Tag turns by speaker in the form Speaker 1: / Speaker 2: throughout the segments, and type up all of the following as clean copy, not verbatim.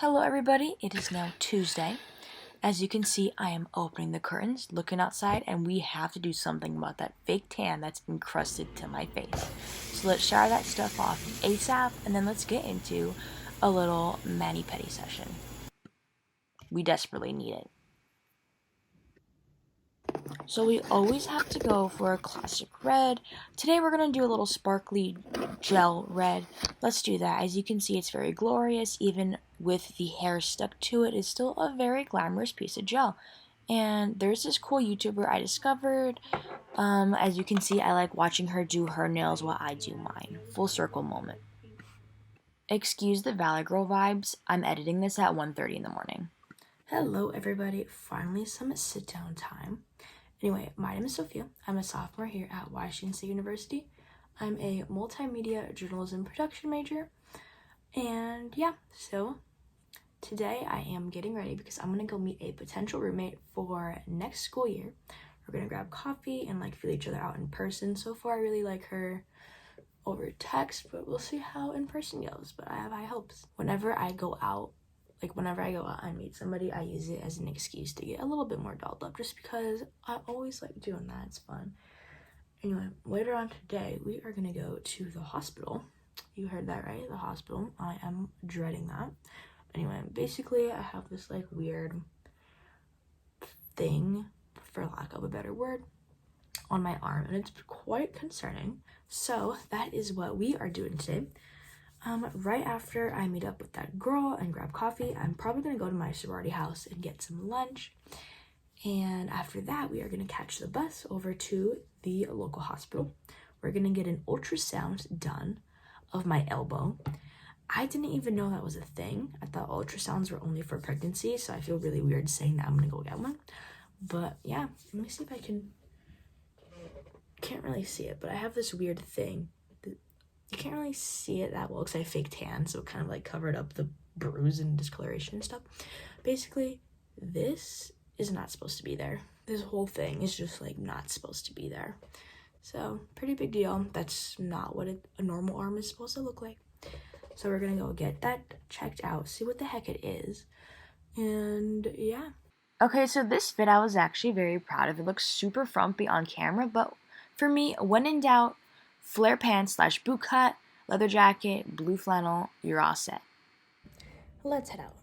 Speaker 1: Hello everybody, it is now Tuesday. As you can see, I am opening the curtains, looking outside, and we have to do something about that fake tan that's encrusted to my face. So let's shower that stuff off ASAP, and then let's get into a little mani-pedi session. We desperately need it. So we always have to go for a classic red. Today we're going to do a little sparkly gel red. Let's do that. As you can see, it's very glorious. Even with the hair stuck to it, it's still a very glamorous piece of gel. And there's this cool YouTuber I discovered. As you can see, I like watching her do her nails while I do mine. Full circle moment. Excuse the Valley Girl vibes. I'm editing this at 1:30 in the morning. Hello everybody. Finally some sit down time. Anyway, my name is Sophia. I'm a sophomore here at Washington State University. I'm a multimedia journalism production major. And yeah, so today I am getting ready because I'm going to go meet a potential roommate for next school year. We're going to grab coffee and feel each other out in person. So far, I really like her over text, but we'll see how in person goes. But I have high hopes. Whenever I go out and meet somebody, I use it as an excuse to get a little bit more dolled up just because I always like doing that. It's fun. Anyway, later on today, we are going to go to the hospital. You heard that right, the hospital. I am dreading that. Anyway, basically, I have this weird thing, for lack of a better word, on my arm, and it's quite concerning. So that is what we are doing today. Right after I meet up with that girl and grab coffee, I'm probably going to go to my sorority house and get some lunch. And after that, we are going to catch the bus over to the local hospital. We're going to get an ultrasound done of my elbow. I didn't even know that was a thing. I thought ultrasounds were only for pregnancy, so I feel really weird saying that I'm going to go get one. But yeah, let me see if I can't really see it, but I have this weird thing. You can't really see it that well because I fake tan, so it kind of covered up the bruise and discoloration and stuff. Basically, this is not supposed to be there. This whole thing is just not supposed to be there. So pretty big deal. That's not what a normal arm is supposed to look like. So we're gonna go get that checked out, see what the heck it is, and yeah. Okay, so this fit I was actually very proud of. It looks super frumpy on camera, but for me, when in doubt, flare pants / boot cut, leather jacket, blue flannel, you're all set. Let's head out.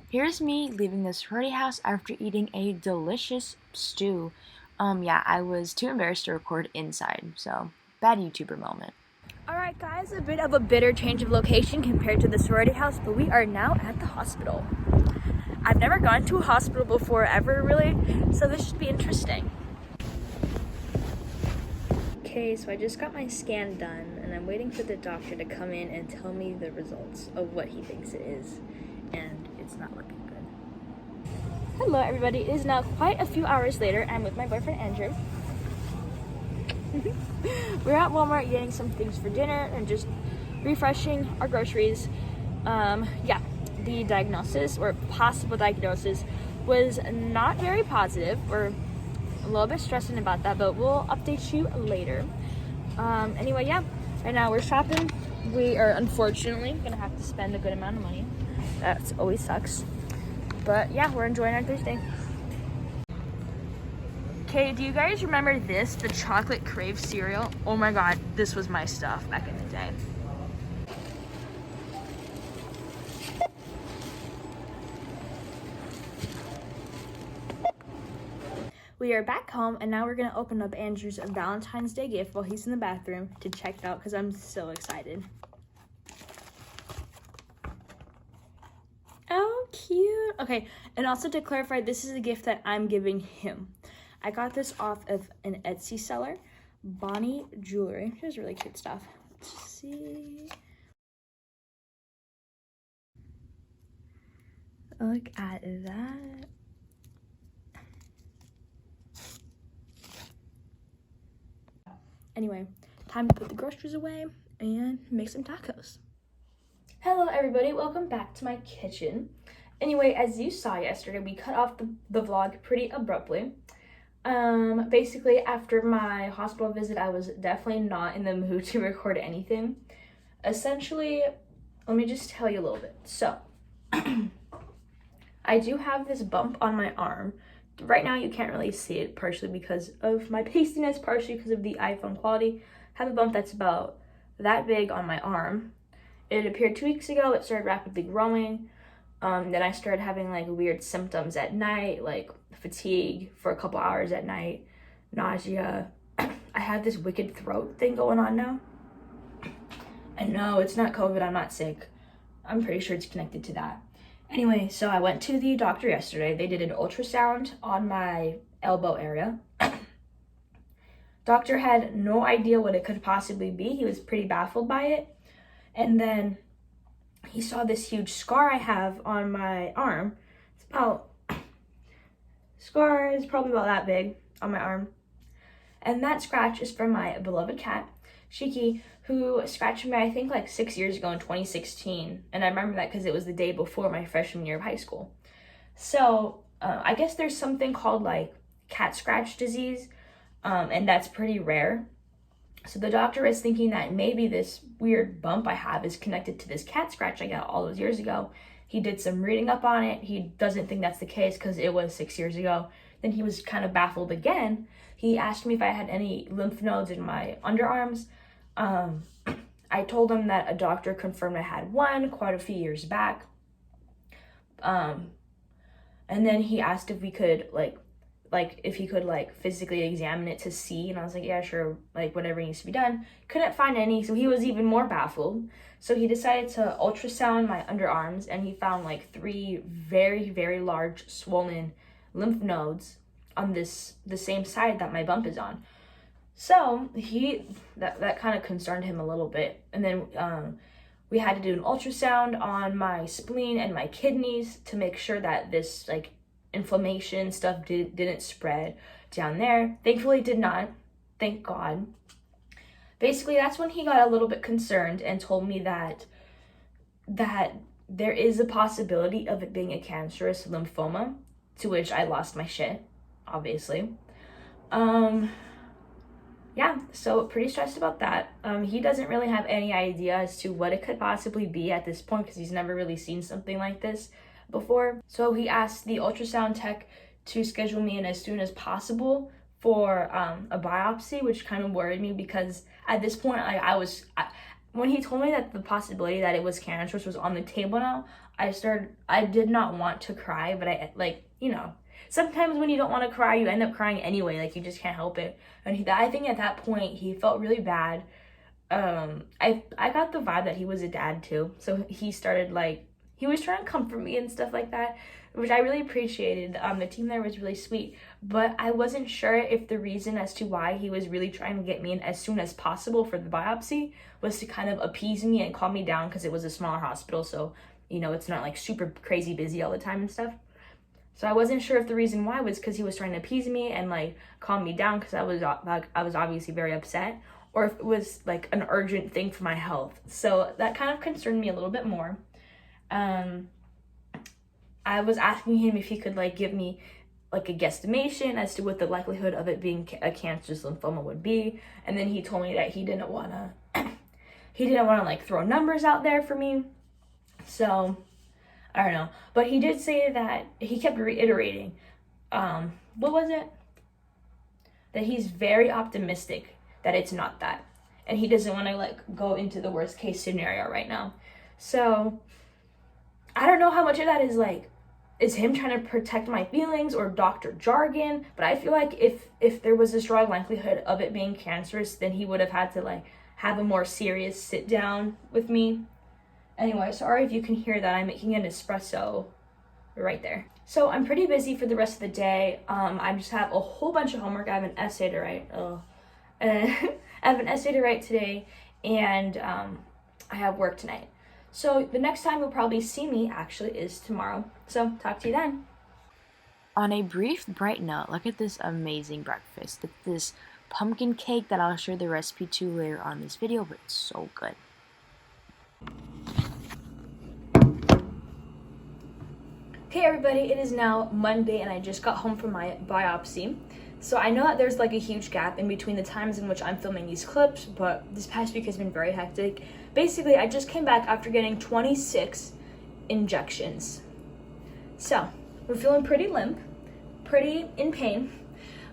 Speaker 1: Here's me leaving the sorority house after eating a delicious stew. Yeah, I was too embarrassed to record inside, so bad YouTuber moment. Alright guys, a bit of a bitter change of location compared to the sorority house, but we are now at the hospital. I've never gone to a hospital before ever, really, so this should be interesting. Okay, so I just got my scan done, and I'm waiting for the doctor to come in and tell me the results of what he thinks it is, and it's not looking good. Hello everybody, it is now quite a few hours later. I'm with my boyfriend Andrew. We're at Walmart getting some things for dinner and just refreshing our groceries. Yeah, the diagnosis or possible diagnosis was not very positive. We're a little bit stressing about that, but we'll update you later. Anyway, yeah, right now we're shopping. We are unfortunately gonna have to spend a good amount of money. That always sucks. But yeah, we're enjoying our Thursday. Okay, do you guys remember this? The chocolate crave cereal? Oh my god, this was my stuff back in the day. We are back home, and now we're gonna open up Andrew's Valentine's Day gift while he's in the bathroom to check it out because I'm so excited. Oh, cute. Okay, and also to clarify, this is a gift that I'm giving him. I got this off of an Etsy seller, Bonnie Jewelry. She has really cute stuff. Let's see. Look at that. Anyway, time to put the groceries away and make some tacos. Hello everybody, welcome back to my kitchen. Anyway, as you saw yesterday, we cut off the vlog pretty abruptly. Basically, after my hospital visit, I was definitely not in the mood to record anything. Essentially, let me just tell you a little bit. So, I do have this bump on my arm. Right now, you can't really see it, partially because of my pastiness, partially because of the iPhone quality. I have a bump that's about that big on my arm. It appeared 2 weeks ago. It started rapidly growing. Then I started having like weird symptoms at night, like fatigue for a couple hours at night, nausea. I have this wicked throat thing going on now. And no, it's not COVID. I'm not sick. I'm pretty sure it's connected to that. Anyway, so I went to the doctor yesterday. They did an ultrasound on my elbow area. Doctor had no idea what it could possibly be. He was pretty baffled by it. And then he saw this huge scar I have on my arm. Scar is probably about that big on my arm. And that scratch is from my beloved cat, Shiki, who scratched me, I think, like 6 years ago in 2016. And I remember that because it was the day before my freshman year of high school. So I guess there's something called like cat scratch disease, and that's pretty rare. So the doctor is thinking that maybe this weird bump I have is connected to this cat scratch I got all those years ago. He did some reading up on it. He doesn't think that's the case because it was 6 years ago. Then he was kind of baffled again. He asked me if I had any lymph nodes in my underarms. I told him that a doctor confirmed I had one quite a few years back. And then he asked if we could if he could physically examine it to see, and I was like, yeah, sure, like whatever needs to be done. Couldn't find any, so he was even more baffled. So he decided to ultrasound my underarms, and he found like 3 very, very large swollen lymph nodes on the same side that my bump is on. So that kind of concerned him a little bit. And then we had to do an ultrasound on my spleen and my kidneys to make sure that this like inflammation stuff didn't spread down there. Thankfully it did not, thank God. Basically, that's when he got a little bit concerned and told me that there is a possibility of it being a cancerous lymphoma, to which I lost my shit, obviously. Yeah, so pretty stressed about that. He doesn't really have any idea as to what it could possibly be at this point because he's never really seen something like this before. So he asked the ultrasound tech to schedule me in as soon as possible for a biopsy, which kind of worried me because at this point, when he told me that the possibility that it was cancerous was on the table now, I did not want to cry, but sometimes when you don't want to cry, you end up crying anyway, like you just can't help it. And I think at that point, he felt really bad. I got the vibe that he was a dad too, so he started he was trying to comfort me and stuff like that, which I really appreciated. The team there was really sweet, but I wasn't sure if the reason as to why he was really trying to get me in as soon as possible for the biopsy was to kind of appease me and calm me down because it was a smaller hospital, so it's not like super crazy busy all the time and stuff. So I wasn't sure if the reason why was because he was trying to appease me and calm me down because I was obviously very upset, or if it was like an urgent thing for my health. So that kind of concerned me a little bit more. I was asking him if he could give me a guesstimation as to what the likelihood of it being a cancerous lymphoma would be, and then he told me that he didn't want to throw numbers out there for me. So I don't know, but he did say that he kept reiterating, what was it? That he's very optimistic that it's not that, and he doesn't want to go into the worst case scenario right now. So I don't know how much of that is him trying to protect my feelings or doctor jargon, but I feel like if there was a strong likelihood of it being cancerous, then he would have had to have a more serious sit down with me. Anyway, sorry if you can hear that. I'm making an espresso right there. So I'm pretty busy for the rest of the day. I just have a whole bunch of homework. I have an essay to write. I have an essay to write today, and I have work tonight. So the next time you'll probably see me actually is tomorrow. So talk to you then. On a brief bright note, look at this amazing breakfast. It's this pumpkin cake that I'll share the recipe to later on in this video, but it's so good. Hey everybody, it is now Monday and I just got home from my biopsy. So I know that there's like a huge gap in between the times in which I'm filming these clips, but this past week has been very hectic. Basically, I just came back after getting 26 injections. So we're feeling pretty limp, pretty in pain,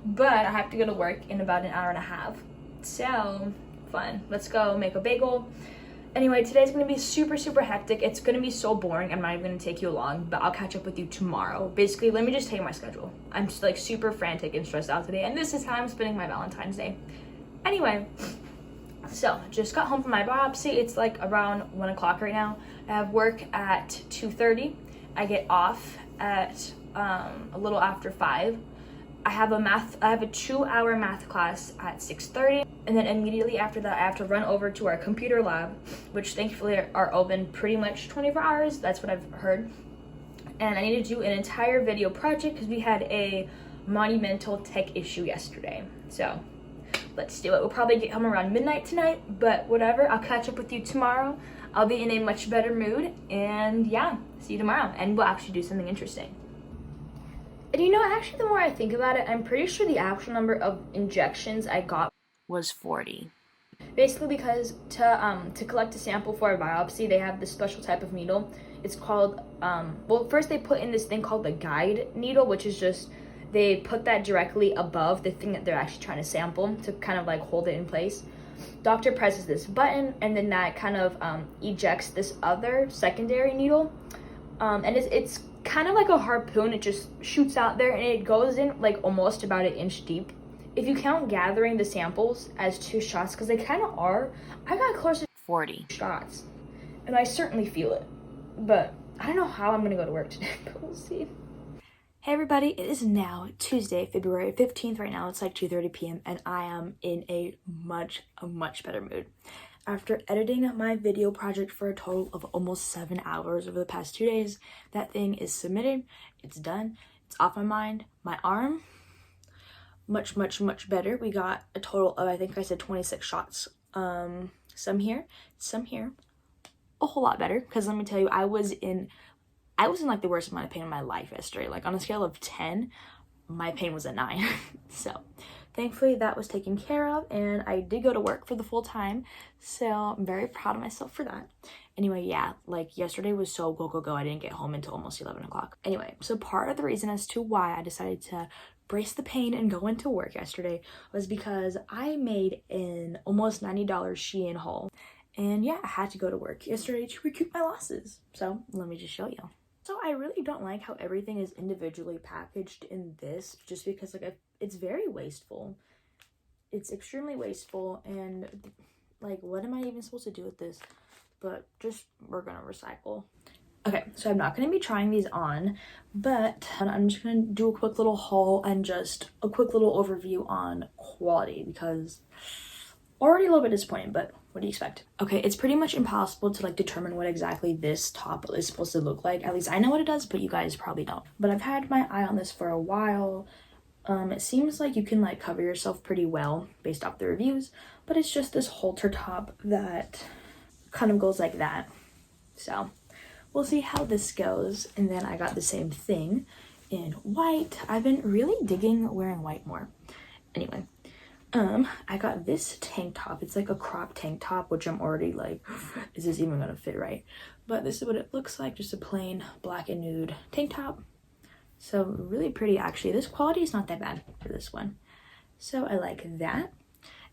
Speaker 1: but I have to go to work in about an hour and a half. So fun. Let's go make a bagel. Anyway, today's gonna be super hectic. It's gonna be so boring. I'm not even gonna take you along, but I'll catch up with you tomorrow. Basically, let me just tell you my schedule. I'm just like super frantic and stressed out today, and this is how I'm spending my Valentine's Day. Anyway, so just got home from my biopsy. It's like around 1 o'clock right now. I have work at 2:30. I get off at a little after 5. I have a 2-hour math class at 6:30, and then immediately after that I have to run over to our computer lab, which thankfully are open pretty much 24 hours. That's what I've heard. And I need to do an entire video project because we had a monumental tech issue yesterday. So let's do it. We'll probably get home around midnight tonight, but whatever. I'll catch up with you tomorrow. I'll be in a much better mood, and yeah, see you tomorrow, and we'll actually do something interesting. And you know, actually, the more I think about it, I'm pretty sure the actual number of injections I got was 40. Basically, because to collect a sample for a biopsy, they have this special type of needle. It's called, well, first they put in this thing called the guide needle, which is just, they put that directly above the thing that they're actually trying to sample to kind of like hold it in place. Doctor presses this button, and then that kind of ejects this other secondary needle. And it's kind of like a harpoon. It just shoots out there and it goes in like almost about 1 inch deep. If you count gathering the samples as 2 shots, because they kind of are, I got close to 40 shots, and I certainly feel it. But I don't know how I'm gonna go to work today, but we'll see. Hey everybody, it is now Tuesday, February 15th. Right now it's like 2:30 p.m. and I am in a much better mood. After editing my video project for a total of almost 7 hours over the past 2 days, that thing is submitted, it's done, it's off my mind. My arm, much better. We got a total of, I think I said 26 shots. Some here, a whole lot better, because let me tell you, I was in like the worst amount of pain in my life yesterday. Like on a scale of 10, my pain was a 9. So thankfully that was taken care of, and I did go to work for the full time, so I'm very proud of myself for that. Anyway, yeah, like yesterday was so go. I didn't get home until almost 11 o'clock. Anyway, so part of the reason as to why I decided to brace the pain and go into work yesterday was because I made an almost $90 SHEIN haul, and yeah, I had to go to work yesterday to recoup my losses. So let me just show you. So I really don't like how everything is individually packaged in this, just because like it's very wasteful. It's extremely wasteful, and like what am I even supposed to do with this? But just, we're gonna recycle. Okay, so I'm not gonna be trying these on, but I'm just gonna do a quick little haul and just a quick little overview on quality, because already a little bit disappointed, but what do you expect? Okay, it's pretty much impossible to like determine what exactly this top is supposed to look like. At least I know what it does, but you guys probably don't. But I've had my eye on this for a while. It seems like you can like cover yourself pretty well based off the reviews, but it's just this halter top that kind of goes like that. So we'll see how this goes. And then I got the same thing in white. I've been really digging wearing white more. Anyway, I got this tank top. It's like a crop tank top, which I'm already like, is this even gonna fit right? But this is what it looks like, just a plain black and nude tank top. So really pretty, actually. This quality is not that bad for this one. So I like that.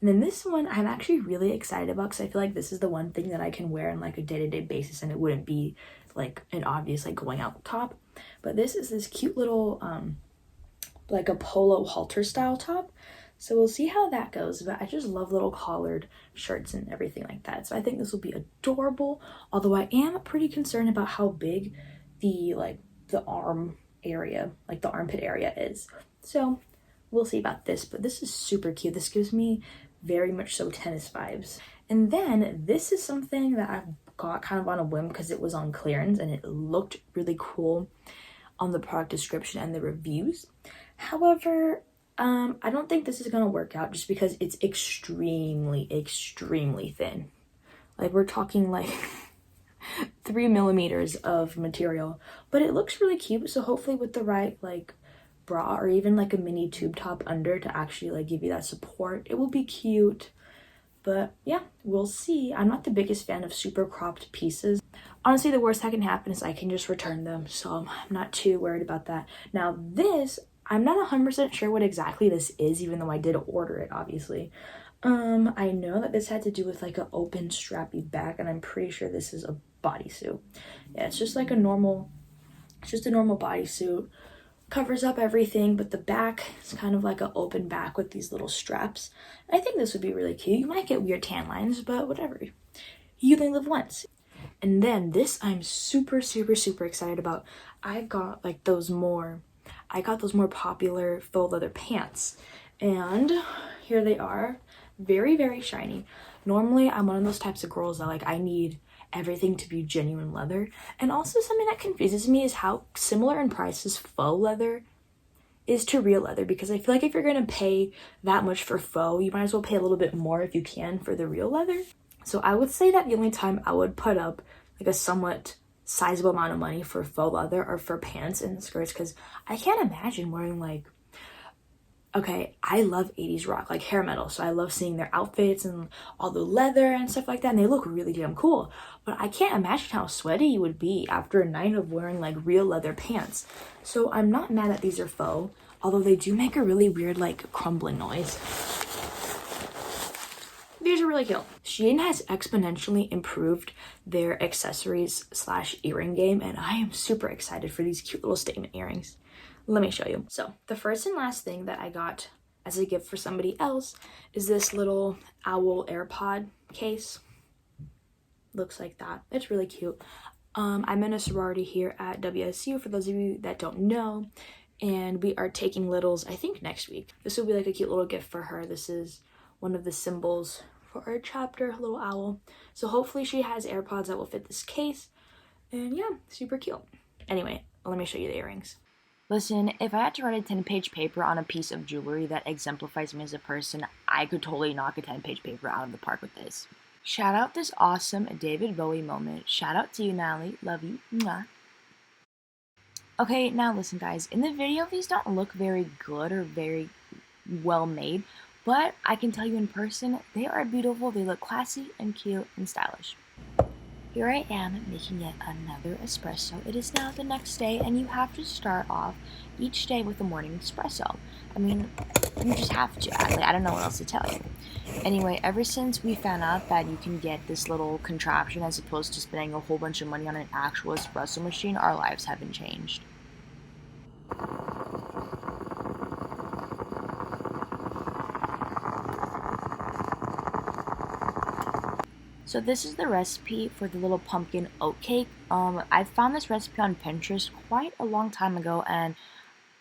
Speaker 1: And then this one I'm actually really excited about, because I feel like this is the one thing that I can wear on like a day-to-day basis, and it wouldn't be like an obvious like going out top. But this is this cute little like a polo halter style top. So we'll see how that goes, but I just love little collared shirts and everything like that. So I think this will be adorable, although I am pretty concerned about how big the arm area, like the armpit area is. So we'll see about this, but this is super cute. This gives me very much so tennis vibes. And then this is something that I've got kind of on a whim because it was on clearance and it looked really cool on the product description and the reviews. However, I don't think this is gonna work out just because it's extremely thin. Like we're talking like 3 millimeters of material, but it looks really cute. So hopefully with the right like bra or even like a mini tube top under to actually like give you that support. It will be cute. But yeah, we'll see. I'm not the biggest fan of super cropped pieces. Honestly, the worst that can happen is I can just return them, so I'm not too worried about that. Now this, I'm not 100% sure what exactly this is, even though I did order it, obviously. I know that this had to do with like an open strappy back, and I'm pretty sure this is a bodysuit. Yeah, it's just like a normal, it's just a normal bodysuit. Covers up everything, but the back is kind of like an open back with these little straps. I think this would be really cute. You might get weird tan lines, but whatever. You only live once. And then this I'm super excited about. I got those more popular faux leather pants. And here they are. Very shiny. Normally I'm one of those types of girls that like I need everything to be genuine leather. And also something that confuses me is how similar in prices faux leather is to real leather, because I feel like if you're gonna pay that much for faux, you might as well pay a little bit more if you can for the real leather. So I would say that the only time I would put up like a somewhat sizable amount of money for faux leather or for pants and skirts, because I can't imagine wearing like, okay, I love 80s rock, like hair metal, so I love seeing their outfits and all the leather and stuff like that, and they look really damn cool. But I can't imagine how sweaty you would be after a night of wearing like real leather pants. So I'm not mad that these are faux, although they do make a really weird like crumbling noise. These are really cute. SHEIN has exponentially improved their accessories / earring game, and I am super excited for these cute little statement earrings. Let me show you. So the first and last thing that I got as a gift for somebody else is this little owl Airpod case. Looks like that. It's really cute. I'm in a sorority here at WSU, for those of you that don't know, and we are taking littles, I think, next week. This will be like a cute little gift for her. This is one of the symbols for our chapter, little owl. So hopefully she has AirPods that will fit this case. And yeah, super cute. Anyway, let me show you the earrings. Listen, if I had to write a 10-page paper on a piece of jewelry that exemplifies me as a person, I could totally knock a 10-page paper out of the park with this. Shout out this awesome David Bowie moment. Shout out to you, Natalie. Love you. Mwah. Okay, now listen guys, in the video these don't look very good or very well made, but I can tell you in person, they are beautiful, they look classy and cute and stylish. Here I am making yet another espresso. It is now the next day, and you have to start off each day with a morning espresso. I mean, you just have to. I don't know what else to tell you. Anyway, ever since we found out that you can get this little contraption as opposed to spending a whole bunch of money on an actual espresso machine, our lives haven't changed. So this is the recipe for the little pumpkin oat cake. I found this recipe on Pinterest quite a long time ago, and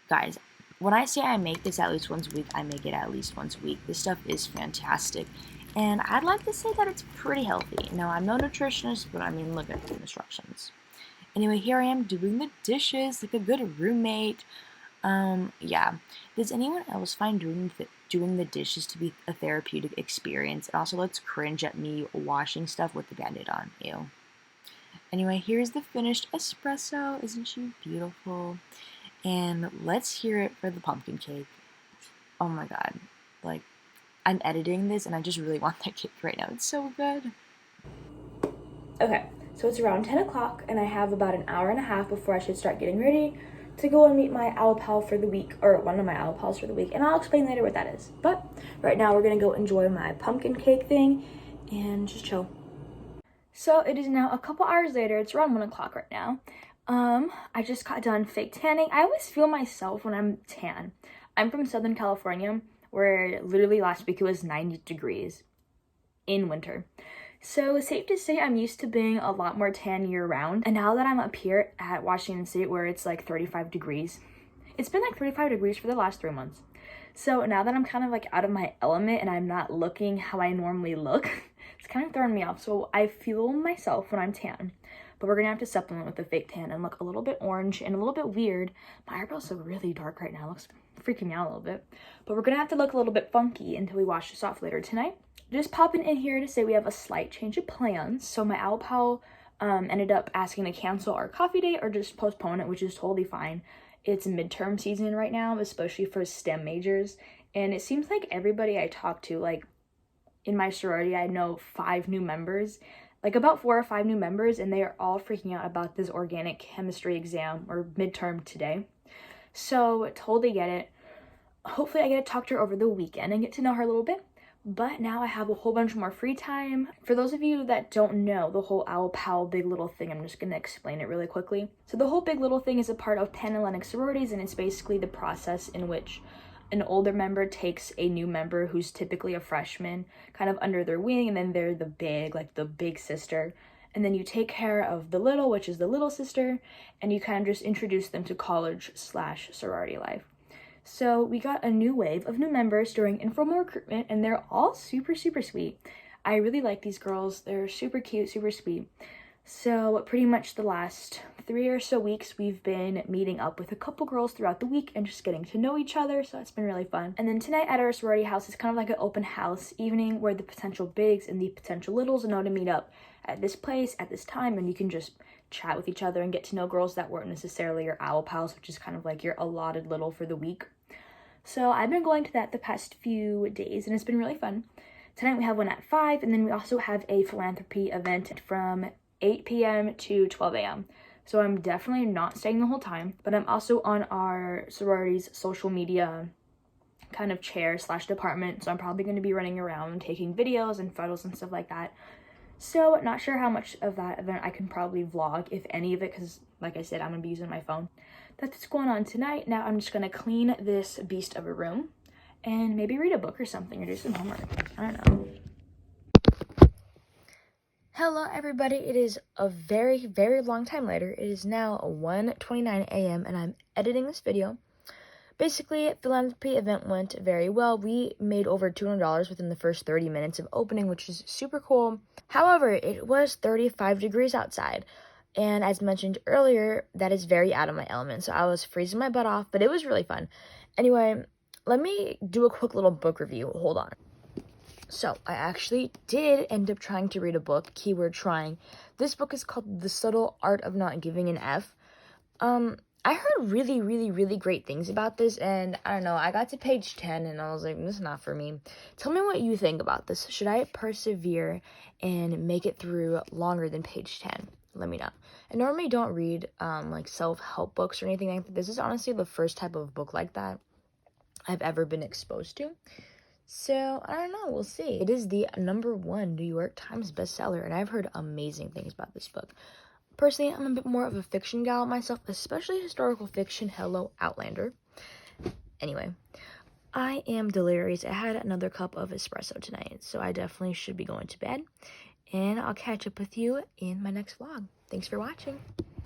Speaker 1: guys, when I say I make this at least once a week, I make it at least once a week. This stuff is fantastic, and I'd like to say that it's pretty healthy. Now, I'm no nutritionist, but I mean, look at the instructions. Anyway, here I am doing the dishes like a good roommate. Yeah. Does anyone else find doing the dishes to be a therapeutic experience? And also, let's cringe at me washing stuff with the Band-Aid on. Ew. Anyway, here's the finished espresso. Isn't she beautiful? And let's hear it for the pumpkin cake. Oh my god. Like, I'm editing this and I just really want that cake right now. It's so good. Okay, so it's around 10 o'clock and I have about an hour and a half before I should start getting ready to go and meet my owl pal for the week, or one of my owl pals for the week, and I'll explain later what that is. But right now we're gonna go enjoy my pumpkin cake thing and just chill. So it is now a couple hours later. It's around 1 o'clock right now. I just got done fake tanning. I always feel myself when I'm tan. I'm from Southern California, where literally last week it was 90 degrees in winter. So it's safe to say I'm used to being a lot more tan year round. And now that I'm up here at Washington State where it's like 35 degrees, it's been like 35 degrees for the last 3 months. So now that I'm kind of like out of my element and I'm not looking how I normally look, it's kind of throwing me off. So I feel myself when I'm tan, but we're gonna have to supplement with a fake tan and look a little bit orange and a little bit weird. My eyebrows are really dark right now. It looks freaking me out a little bit, but we're gonna have to look a little bit funky until we wash this off later tonight. Just popping in here to say we have a slight change of plans. So my owl pal ended up asking to cancel our coffee date or just postpone it, which is totally fine.
Speaker 2: It's midterm season right now, especially for STEM majors, and it seems like everybody I talk to, like in my sorority, I know 5 new members, like about 4 or 5 new members, and they are all freaking out about this organic chemistry exam or midterm today. So totally get it. Hopefully I get to talk to her over the weekend and get to know her a little bit. But now I have a whole bunch more free time. For those of you that don't know the whole Owl Pal Big Little thing, I'm just going to explain it really quickly. So the whole Big Little thing is a part of Panhellenic sororities, and it's basically the process in which an older member takes a new member who's typically a freshman kind of under their wing, and then they're the big sister. And then you take care of the little, which is the little sister, and you kind of just introduce them to college/sorority life. So we got a new wave of new members during informal recruitment, and they're all super, super sweet. I really like these girls. They're super cute, super sweet. So pretty much the last 3 or so weeks, we've been meeting up with a couple girls throughout the week and just getting to know each other. So that's been really fun. And then tonight at our sorority house is kind of like an open house evening where the potential bigs and the potential littles know to meet up at this place at this time, and you can just chat with each other and get to know girls that weren't necessarily your owl pals, which is kind of like your allotted little for the week. So I've been going to that the past few days, and it's been really fun. Tonight we have one at 5, and then we also have a philanthropy event from 8 p.m. to 12 a.m. So I'm definitely not staying the whole time, but I'm also on our sorority's social media kind of chair/department, so I'm probably going to be running around taking videos and photos and stuff like that. So not sure how much of that event I can probably vlog, if any of it, because like I said, I'm going to be using my phone. That's what's going on tonight. Now I'm just going to clean this beast of a room and maybe read a book or something or do some homework. I don't know.
Speaker 1: Hello everybody, it is a very, very long time later. It is now 1:29 a.m. and I'm editing this video. Basically, philanthropy event went very well. We made over $200 within the first 30 minutes of opening, which is super cool. However, it was 35 degrees outside. And as mentioned earlier, that is very out of my element. So I was freezing my butt off, but it was really fun. Anyway, let me do a quick little book review. Hold on. So I actually did end up trying to read a book, keyword trying. This book is called The Subtle Art of Not Giving an F. I heard really, really, really great things about this, and I don't know, I got to page 10, and I was like, this is not for me. Tell me what you think about this. Should I persevere and make it through longer than page 10? Let me know. I normally don't read, like, self-help books or anything like that. This is honestly the first type of book like that I've ever been exposed to. So, I don't know, we'll see. It is the #1 New York Times bestseller, and I've heard amazing things about this book. Personally, I'm a bit more of a fiction gal myself, especially historical fiction. Hello, Outlander. Anyway, I am delirious. I had another cup of espresso tonight, so I definitely should be going to bed. And I'll catch up with you in my next vlog. Thanks for watching.